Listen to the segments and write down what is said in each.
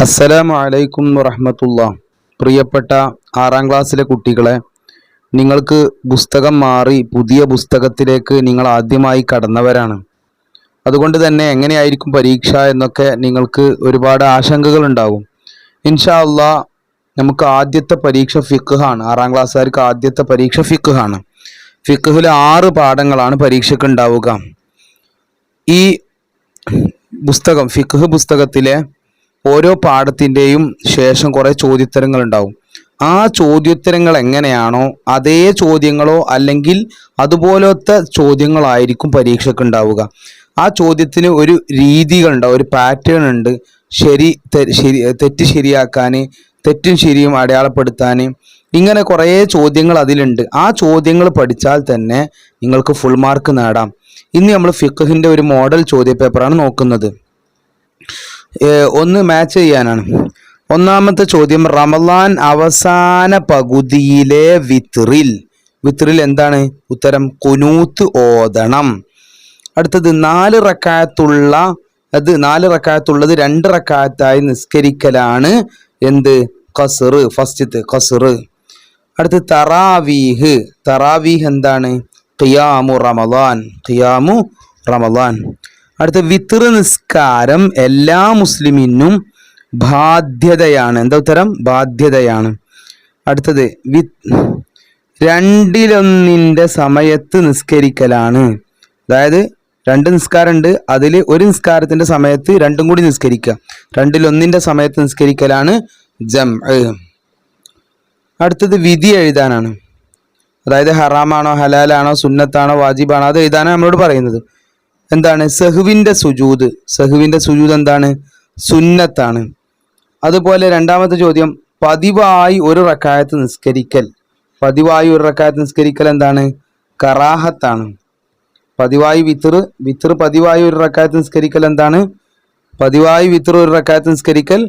അസ്സലാമു അലൈക്കും വറഹ്മത്തുള്ളാഹി. പ്രിയപ്പെട്ട 6ാം ക്ലാസ്സിലെ കുട്ടികളെ, നിങ്ങൾക്ക് പുസ്തകം മാറി പുതിയ പുസ്തകത്തിലേക്ക് നിങ്ങൾ ആദ്യമായി കടന്നവരാണ്. അതുകൊണ്ട് തന്നെ എങ്ങനെയായിരിക്കും പരീക്ഷ എന്നൊക്കെ നിങ്ങൾക്ക് ഒരുപാട് ആശങ്കകൾ ഉണ്ടാവും. ഇൻഷാ അല്ലാഹ് നമുക്ക് ആദ്യത്തെ പരീക്ഷ ഫിഖ്ഹാണ്. 6ാം ക്ലാസ്സുകാർക്ക് ആദ്യത്തെ പരീക്ഷ ഫിഖ്ഹാണ്. ഫിഖ്ഹിൽ 6 പാഠങ്ങളാണ് പരീക്ഷയ്ക്ക് ഉണ്ടാവുക. ഈ പുസ്തകം ഫിഖ്ഹ് പുസ്തകത്തിലെ ഓരോ പാഠത്തിൻ്റെയും ശേഷം കുറേ ചോദ്യോത്തരങ്ങൾ ഉണ്ടാവും. ആ ചോദ്യോത്തരങ്ങൾ എങ്ങനെയാണോ അതേ ചോദ്യങ്ങളോ അല്ലെങ്കിൽ അതുപോലത്തെ ചോദ്യങ്ങളായിരിക്കും പരീക്ഷയ്ക്ക് ഉണ്ടാവുക. ആ ചോദ്യത്തിന് ഒരു രീതികളുണ്ടാവും, ഒരു പാറ്റേൺ ഉണ്ട്. തെറ്റ് ശരിയാക്കാൻ, തെറ്റും ശരിയും അടയാളപ്പെടുത്താൻ, ഇങ്ങനെ കുറേ ചോദ്യങ്ങൾ അതിലുണ്ട്. ആ ചോദ്യങ്ങൾ പഠിച്ചാൽ തന്നെ നിങ്ങൾക്ക് ഫുൾ മാർക്ക് നേടാം. ഇന്ന് നമ്മൾ ഫിഖ്ഹിൻ്റെ ഒരു മോഡൽ ചോദ്യപേപ്പറാണ് നോക്കുന്നത്. ഒന്ന് മാച്ച് ചെയ്യാനാണ്. ഒന്നാമത്തെ ചോദ്യം, റമളാൻ അവസാന പകുതിയിലെ വിത്റിൽ എന്താണ് ഉത്തരം? ഖുനൂത്ത് ഓതണം. അടുത്തത് 4 റക്അത്തുള്ളത് 2 റക്അത്തായി നിസ്കരിക്കലാണ് എന്ത്? ഖസ്ർ. ഫസ്റ്റത്തെ ഖസ്ർ. അടുത്ത് തറാവീഹ് എന്താണ്? ഖിയാമു റമളാൻ. അടുത്ത വിത്ർ നിസ്കാരം എല്ലാ മുസ്ലിമിനും ബാധ്യതയാണ്. എന്താ ഉത്തരം? ബാധ്യതയാണ്. അടുത്തത് 2/1 സമയത്ത് നിസ്കരിക്കലാണ്. അതായത് 2 നിസ്കാരമുണ്ട്, അതിൽ ഒരു നിസ്കാരത്തിന്റെ സമയത്ത് 2ഉം കൂടി നിസ്കരിക്കുക. 2/1 സമയത്ത് നിസ്കരിക്കലാണ് ജംഅ്. അടുത്തത് വിധി എഴുതാനാണ്. അതായത് ഹറാമാണോ ഹലാലാണോ സുന്നത്താണോ വാജിബാണോ അത് എഴുതാനാണ് നമ്മളോട് പറയുന്നത്. എന്താണ്? സഹ്വിന്റെ സുജൂദ് എന്താണ്? സുന്നത്താണ്. അതുപോലെ രണ്ടാമത്തെ ചോദ്യം, പതിവായി ഒരു റക്അത്ത് നിസ്കരിക്കൽ എന്താണ്? കറാഹത്താണ്. പതിവായി വിത്ർ പതിവായി ഒരു റക്അത്ത് നിസ്കരിക്കൽ എന്താണ്? പതിവായി വിത്ർ ഒരു റക്അത്ത് നിസ്കരിക്കൽ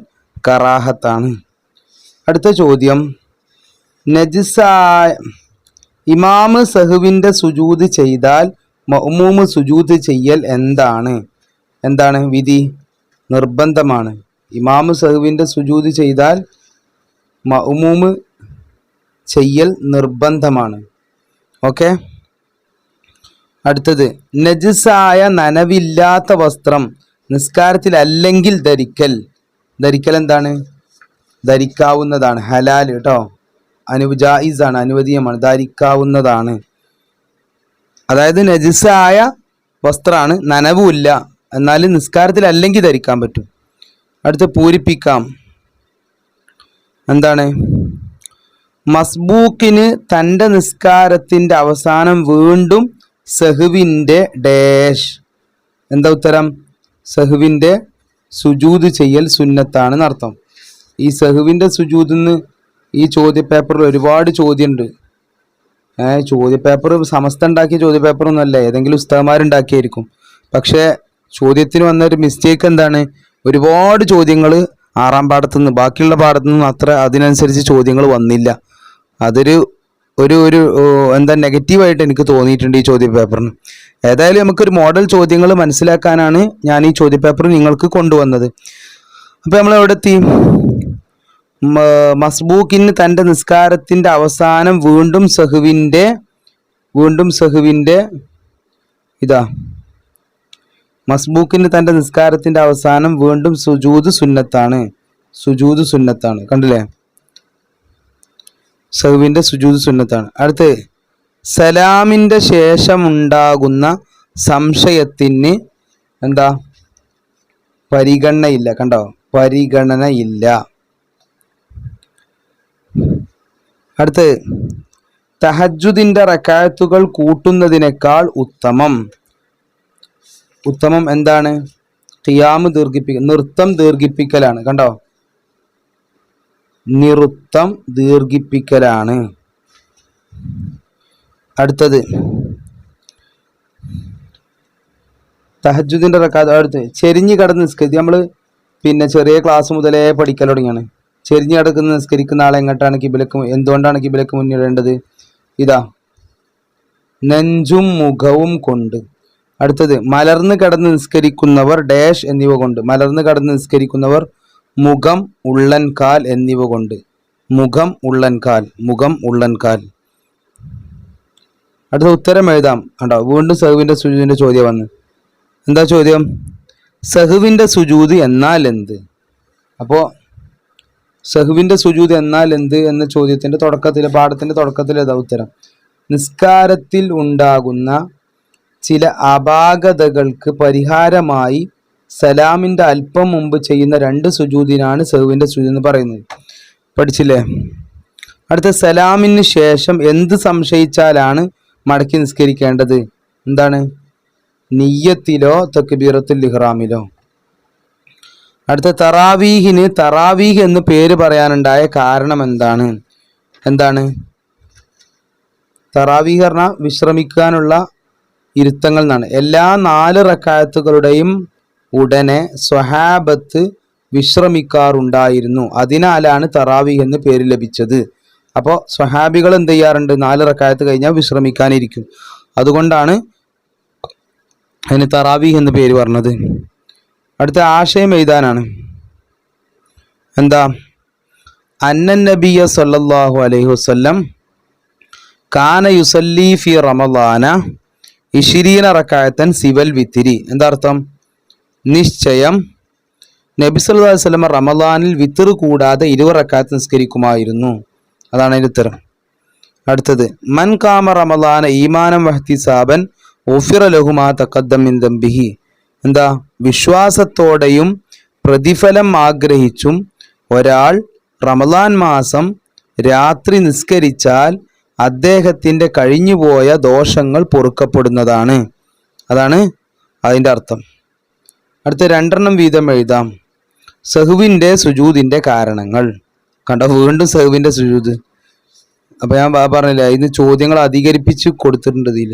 കറാഹത്താണ്. അടുത്ത ചോദ്യം, ഇമാമ് സഹ്വിന്റെ സുജൂദ് ചെയ്താൽ മഅ്മൂമ് സുജൂദ് ചെയ്യൽ എന്താണ് വിധി? നിർബന്ധമാണ്. ഇമാമ് സഹ്വിന്റെ സുജൂദ് ചെയ്താൽ മഅ്മൂമ് ചെയ്യൽ നിർബന്ധമാണ്. ഓക്കെ. അടുത്തത്, നജസായ നനവില്ലാത്ത വസ്ത്രം നിസ്കാരത്തിൽ അല്ലെങ്കിൽ ധരിക്കൽ എന്താണ്? ധരിക്കാവുന്നതാണ്. ഹലാൽ കേട്ടോ, ജായിസാണ്, അനുവദീയമാണ്, ധരിക്കാവുന്നതാണ്. അതായത് നജിസായ വസ്ത്രമാണ്, നനവുമില്ല, എന്നാലും നിസ്കാരത്തിൽ അല്ലെങ്കിൽ ധരിക്കാൻ പറ്റും. അടുത്ത് പൂരിപ്പിക്കാം. എന്താണ്? മസ്ബൂക്കിന് തൻ്റെ നിസ്കാരത്തിൻ്റെ അവസാനം വീണ്ടും സഹ്വിൻ്റെ ഡാഷ്. എന്താ ഉത്തരം? സഹ്വിൻ്റെ സുജൂദ് ചെയ്യൽ സുന്നത്താണ് എന്നർത്ഥം. ഈ സഹ്വിൻ്റെ സുജൂദിന്ന് ഈ ചോദ്യപേപ്പറിൽ ഒരുപാട് ചോദ്യമുണ്ട്. ചോദ്യപേപ്പർ സമസ്ത ഉണ്ടാക്കിയ ചോദ്യപേപ്പറൊന്നും അല്ല, ഏതെങ്കിലും ഉസ്താദന്മാരുണ്ടാക്കിയായിരിക്കും. പക്ഷേ ചോദ്യത്തിന് വന്നൊരു മിസ്റ്റേക്ക് എന്താണ്? ഒരുപാട് ചോദ്യങ്ങൾ 6ാം പാഠത്തുനിന്ന് ബാക്കിയുള്ള പാഠത്തുനിന്ന് അത്ര അതിനനുസരിച്ച് ചോദ്യങ്ങൾ വന്നില്ല. അതൊരു എന്താ നെഗറ്റീവായിട്ട് എനിക്ക് തോന്നിയിട്ടുണ്ട് ഈ ചോദ്യപേപ്പറിന്. ഏതായാലും നമുക്കൊരു മോഡൽ ചോദ്യങ്ങൾ മനസ്സിലാക്കാനാണ് ഞാൻ ഈ ചോദ്യപേപ്പർ നിങ്ങൾക്ക് കൊണ്ടുവന്നത്. അപ്പോൾ നമ്മൾ എവിടെ എത്തി? മസ്ബൂക്കിന് തൻ്റെ നിസ്കാരത്തിൻ്റെ അവസാനം വീണ്ടും സഹ്വിൻ്റെ മസ്ബൂക്കിന് തൻ്റെ നിസ്കാരത്തിൻ്റെ അവസാനം വീണ്ടും സുജൂദ് സുന്നത്താണ്. കണ്ടില്ലേ? സഹ്വിൻ്റെ സുജൂദ് സുന്നത്താണ്. അടുത്ത്, സലാമിൻ്റെ ശേഷം ഉണ്ടാകുന്ന സംശയത്തിന് എന്താ? പരിഗണനയില്ല. കണ്ടോ? പരിഗണനയില്ല. അടുത്ത്, തഹജ്ജുദിന്റെ റക്അത്തുകൾ കൂട്ടുന്നതിനേക്കാൾ ഉത്തമം എന്താണ്? ഖിയാമ് നൃത്തം ദീർഘിപ്പിക്കലാണ്. കണ്ടോ? നൃത്തം ദീർഘിപ്പിക്കലാണ്. അടുത്തത്, തഹജ്ജുദിന്റെ റക്അത്ത്. അടുത്ത്, ചെരിഞ്ഞു കിടന്ന് നിസ്കരിക്കുക. നമ്മൾ ചെറിയ ക്ലാസ് മുതലേ പഠിക്കൽ തുടങ്ങിയാണ്. ചെരിഞ്ഞു കിടക്കുന്ന നിസ്കരിക്കുന്ന ആളെ എന്തുകൊണ്ടാണ് കിബിലക്ക് മുന്നിടേണ്ടത്? നെഞ്ചും മുഖവും കൊണ്ട്. അടുത്തത്, മലർന്ന് കിടന്ന് നിസ്കരിക്കുന്നവർ ഡാഷ് എന്നിവ കൊണ്ട്. മലർന്ന് കിടന്ന് നിസ്കരിക്കുന്നവർ മുഖം, ഉള്ളൻകാൽ എന്നിവ കൊണ്ട്. മുഖം, ഉള്ളൻകാൽ, മുഖം, ഉള്ളൻകാൽ. അടുത്ത ഉത്തരം എഴുതാം. കണ്ടോ, വീണ്ടും സഹുവിൻ്റെ സുജൂദിൻ്റെ ചോദ്യം വന്ന്. എന്താ ചോദ്യം? സഹുവിൻ്റെ സുജൂദ് എന്നാൽ എന്ത്? അപ്പോൾ സഹുവിൻ്റെ സുജൂദ് എന്നാൽ എന്ത് എന്ന ചോദ്യത്തിൻ്റെ തുടക്കത്തിൽ, പാഠത്തിൻ്റെ തുടക്കത്തിൽ ഏതാ ഉത്തരം? നിസ്കാരത്തിൽ ഉണ്ടാകുന്ന ചില അപാകതകൾക്ക് പരിഹാരമായി സലാമിൻ്റെ അല്പം മുമ്പ് ചെയ്യുന്ന 2 സുജൂദിനാണ് സഹുവിൻ്റെ സുജൂദ് എന്ന് പറയുന്നത്. പഠിച്ചില്ലേ? അടുത്ത, സലാമിന് ശേഷം എന്ത് സംശയിച്ചാലാണ് മടക്കി നിസ്കരിക്കേണ്ടത്? എന്താണ്? നിയ്യത്തിലോ തക്ബീറത്തുൽ ഇഹ്റാമിലോ? അടുത്ത, തറാവീഹിന് തറാവീഹ് എന്ന് പേര് പറയാനുണ്ടായ കാരണം എന്താണ്? എന്താണ് തറാവീഹ് പറഞ്ഞാൽ വിശ്രമിക്കാനുള്ള ഇരുത്തങ്ങൾ എന്നാണ്. എല്ലാ 4 റക്അത്തുകളുടെയും ഉടനെ സ്വഹാബത്ത് വിശ്രമിക്കാറുണ്ടായിരുന്നു. അതിനാലാണ് തറാവീഹ് എന്ന് പേര് ലഭിച്ചത്. അപ്പോൾ സ്വഹാബികൾ എന്ത് ചെയ്യാറുണ്ട്? 4 റക്അത്ത് കഴിഞ്ഞാൽ വിശ്രമിക്കാനിരിക്കും. അതുകൊണ്ടാണ് അതിന് തറാവീഹ് എന്ന് പേര് പറഞ്ഞത്. അടുത്ത ആശയം എഴുതാനാണ്. എന്താ? അന്നൻ നബിയ സല്ലല്ലാഹു അലൈഹി വസല്ലം കാന യുസല്ലി ഫി റമളാന 20 റക്അത്തൻ സിവൽ വിത്തിരി. എന്താ അർത്ഥം? നിശ്ചയം നബി സല്ലല്ലാഹു അലൈഹി വസല്ലം റമളാനിൽ വിത്തർ കൂടാതെ 20 റക്അത്ത് നിസ്കരിക്കുമായിരുന്നു. അതാണ് അതിൻ്റെ ഉത്തരം. അടുത്തത്, മൻ കാമ റമളാന ഈമാനം വഹ്തിസാബൻ ഉഫിറ ലഹു മാ തഖദ്ദം മിൻ ദംബിഹി. എന്താ? വിശ്വാസത്തോടെയും പ്രതിഫലം ആഗ്രഹിച്ചും ഒരാൾ റമളാൻ മാസം രാത്രി നിസ്കരിച്ചാൽ അദ്ദേഹത്തിൻ്റെ കഴിഞ്ഞുപോയ ദോഷങ്ങൾ പൊറുക്കപ്പെടുന്നതാണ്. അതാണ് അതിൻ്റെ അർത്ഥം. അടുത്ത 2 വീതം എഴുതാം. സഹുവിൻ്റെ സുജൂദിൻ്റെ കാരണങ്ങൾ. കണ്ടോ, വീണ്ടും സഹുവിൻ്റെ സുജൂദ്. അപ്പോൾ ഞാൻ പറഞ്ഞില്ല, ഇതിന് ചോദ്യങ്ങൾ അധികരിപ്പിച്ച് കൊടുത്തിട്ടുണ്ട്. ഇതിൽ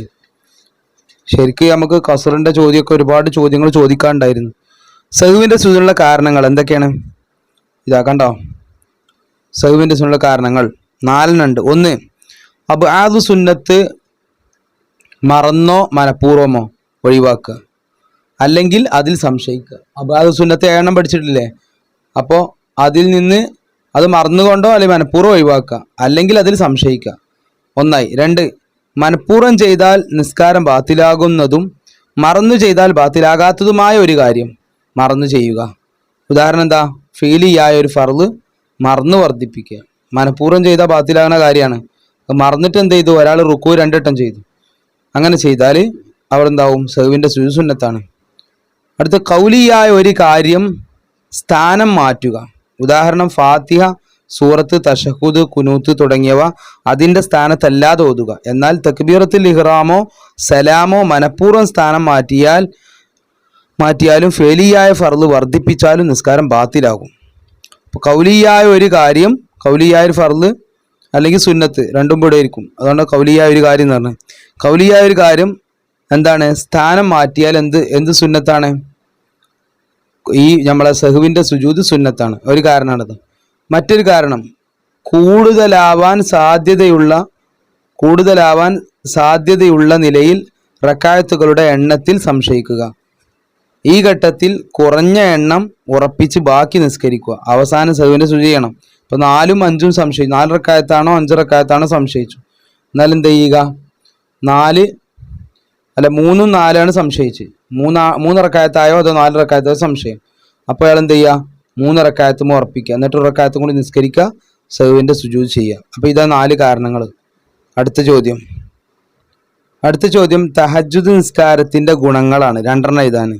ശരിക്കും നമുക്ക് ഖസറിൻ്റെ ചോദ്യമൊക്കെ ഒരുപാട് ചോദ്യങ്ങൾ ചോദിക്കാനുണ്ടായിരുന്നു. സഹുവിൻ്റെ സുജൂദിനുള്ള കാരണങ്ങൾ എന്തൊക്കെയാണ്? ഇതാ കണ്ടോ, സഹുവിൻ്റെ സുജൂദിനുള്ള കാരണങ്ങൾ 4 ഉണ്ട്. 1, അബ്ആദു സുന്നത്ത് മറന്നോ മനഃപൂർവമോ ഒഴിവാക്കുക, അല്ലെങ്കിൽ അതിൽ സംശയിക്കുക. അബ്ആദു സുന്നത്ത് 7 പഠിച്ചിട്ടില്ലേ? അപ്പോൾ അതിൽ നിന്ന് അത് മറന്നുകൊണ്ടോ അല്ലെങ്കിൽ മനഃപൂർവ്വം ഒഴിവാക്കുക, അല്ലെങ്കിൽ അതിൽ സംശയിക്കുക. 1. 2, മനഃപൂർവ്വം ചെയ്താൽ നിസ്കാരം ബാത്തിലാകുന്നതും മറന്നു ചെയ്താൽ ബാത്തിലാകാത്തതുമായ ഒരു കാര്യം മറന്നു ചെയ്യുക. ഉദാഹരണം എന്താ? ഫീലിയായ ഒരു ഫർള് മറന്നു വർദ്ധിപ്പിക്കുക. മനഃപൂർവ്വം ചെയ്താൽ ബാത്തിലാകുന്ന കാര്യമാണ്. മറന്നിട്ട് എന്ത് ചെയ്തു? ഒരാൾ റുക്കൂ 2 വട്ടം ചെയ്തു. അങ്ങനെ ചെയ്താൽ അവിടെ എന്താവും? സഹുവിൻ്റെ സുന്നത്താണ്. അടുത്ത, കൗലിയായ ഒരു കാര്യം സ്ഥാനം മാറ്റുക. ഉദാഹരണം, ഫാത്തിഹ, സൂറത്ത്, തശഹുദ്, കുനൂത്ത് തുടങ്ങിയവ അതിൻ്റെ സ്ഥാനത്തല്ലാതെ ഓതുക. എന്നാൽ തക്ബീറത്തുൽ ഇഹ്റാമോ സലാമോ മനഃപൂർവ്വം സ്ഥാനം മാറ്റിയാലും ഫേലിയായ ഫർള് വർദ്ധിപ്പിച്ചാലും നിസ്കാരം ബാത്തിലാകും. അപ്പോൾ കൗലിയായ ഒരു കാര്യം, കൗലിയായ ഒരു ഫർള് അല്ലെങ്കിൽ സുന്നത്ത് രണ്ടും കൂടെ ആയിരിക്കും. അതുകൊണ്ട് കൗലിയായ ഒരു കാര്യം എന്ന് പറഞ്ഞത്. കൗലിയായ ഒരു കാര്യം എന്താണ്? സ്ഥാനം മാറ്റിയാൽ എന്ത് സുന്നത്താണ്? ഈ നമ്മളെ സഹുവിൻ്റെ സുജൂദ് സുന്നത്താണ്. ഒരു കാരണമാണത്. മറ്റൊരു കാരണം, കൂടുതലാവാൻ സാധ്യതയുള്ള നിലയിൽ റക്അത്തുകളുടെ എണ്ണത്തിൽ സംശയിക്കുക. ഈ ഘട്ടത്തിൽ കുറഞ്ഞ എണ്ണം ഉറപ്പിച്ച് ബാക്കി നിസ്കരിക്കുക. അവസാനം സഹുവിൻ്റെ സുജൂദ് ചെയ്യണം. ഇപ്പോൾ 4ഉം 5ഉം സംശയിച്ചു. 4 റക്അത്താണോ 5 റക്അത്താണോ സംശയിച്ചു. എന്നാൽ എന്ത് ചെയ്യുക? 3ഉം 4ആണ് സംശയിച്ച്. 3 റക്അത്തായോ അതോ 4 റക്അത്തായോ സംശയം. അപ്പോൾ അയാൾ എന്ത് ചെയ്യുക? 3 റക്അത്തും ഉറപ്പിക്കുക. എന്നിട്ട് 1 റക്അത്തും കൂടി നിസ്കരിക്കുക, സഹുവിൻ്റെ സുജൂദ് ചെയ്യുക. അപ്പോൾ ഇതാ 4 കാരണങ്ങൾ. അടുത്ത ചോദ്യം തഹജ്ജുദ് നിസ്കാരത്തിൻ്റെ ഗുണങ്ങളാണ്. 2 ഇതാണ്.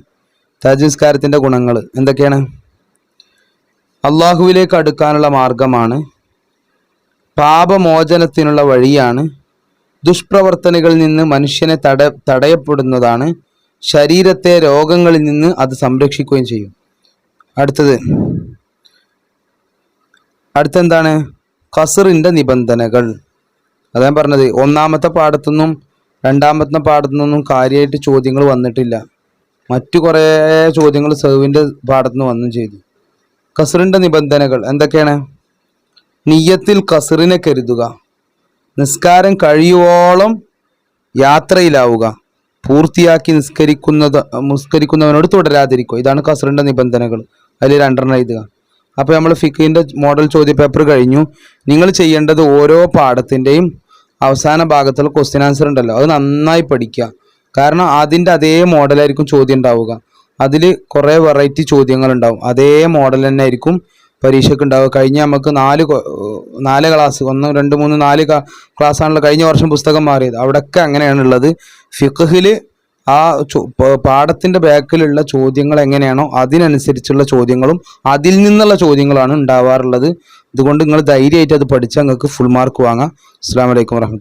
തഹജ്ജുദ് നിസ്കാരത്തിൻ്റെ ഗുണങ്ങൾ എന്തൊക്കെയാണ്? അള്ളാഹുവിലേക്ക് അടുക്കാനുള്ള മാർഗമാണ്, പാപമോചനത്തിനുള്ള വഴിയാണ്, ദുഷ്പ്രവർത്തനങ്ങളിൽ നിന്ന് മനുഷ്യനെ തടയപ്പെടുന്നതാണ്, ശരീരത്തെ രോഗങ്ങളിൽ നിന്ന് അത് സംരക്ഷിക്കുകയും ചെയ്യും. അടുത്തെന്താണ്? ഖസ്റിൻ്റെ നിബന്ധനകൾ. അതാ പറഞ്ഞത്, 1-ാമത്തെ പാഠത്തുനിന്നും 2-ാമത്തെ പാഠത്തുനിന്നും കാര്യമായിട്ട് ചോദ്യങ്ങൾ വന്നിട്ടില്ല. മറ്റു കുറേ ചോദ്യങ്ങൾ സഹുവിൻ്റെ പാഠത്തുനിന്ന് വന്നും ചെയ്തു. ഖസ്റിൻ്റെ നിബന്ധനകൾ എന്തൊക്കെയാണ്? നിയ്യത്തിൽ ഖസ്റിനെ കരുതുക, നിസ്കാരം കഴിയുവോളം യാത്രയിലാവുക, പൂർത്തിയാക്കി നിസ്കരിക്കുന്നവനോട് തുടരാതിരിക്കുക. ഇതാണ് ഖസ്റിൻ്റെ നിബന്ധനകൾ. അതിൽ 2 എഴുതുക. അപ്പോൾ നമ്മൾ ഫിഖിൻ്റെ മോഡൽ ചോദ്യപേപ്പർ കഴിഞ്ഞു. നിങ്ങൾ ചെയ്യേണ്ടത് ഓരോ പാഠത്തിൻ്റെയും അവസാന ഭാഗത്തുള്ള ക്വസ്റ്റ്യൻ ആൻസർ ഉണ്ടല്ലോ, അത് നന്നായി പഠിക്കുക. കാരണം അതിൻ്റെ അതേ മോഡലായിരിക്കും ചോദ്യം ഉണ്ടാവുക. അതിൽ കുറേ വെറൈറ്റി ചോദ്യങ്ങൾ ഉണ്ടാവും. അതേ മോഡൽ തന്നെ ആയിരിക്കും പരീക്ഷയ്ക്ക് ഉണ്ടാവുക. കഴിഞ്ഞ നമുക്ക് നാല് ക്ലാസ് 1 2 3 4 ക്ലാസ് ആണല്ലോ കഴിഞ്ഞ വർഷം പുസ്തകം മാറിയത്. അവിടെയൊക്കെ അങ്ങനെയാണുള്ളത്. ഫിഖ്ഹിൽ ആ പാഠത്തിൻ്റെ ബാക്കിലുള്ള ചോദ്യങ്ങൾ എങ്ങനെയാണോ അതിനനുസരിച്ചുള്ള ചോദ്യങ്ങളും അതിൽ നിന്നുള്ള ചോദ്യങ്ങളാണ് ഉണ്ടാവാറുള്ളത്. അതുകൊണ്ട് നിങ്ങൾ ധൈര്യമായിട്ട് അത് പഠിച്ചാൽ നിങ്ങൾക്ക് ഫുൾ മാർക്ക് വാങ്ങാം. അസ്സലാമു അലൈക്കും വറഹ്മത്തുള്ളാഹി.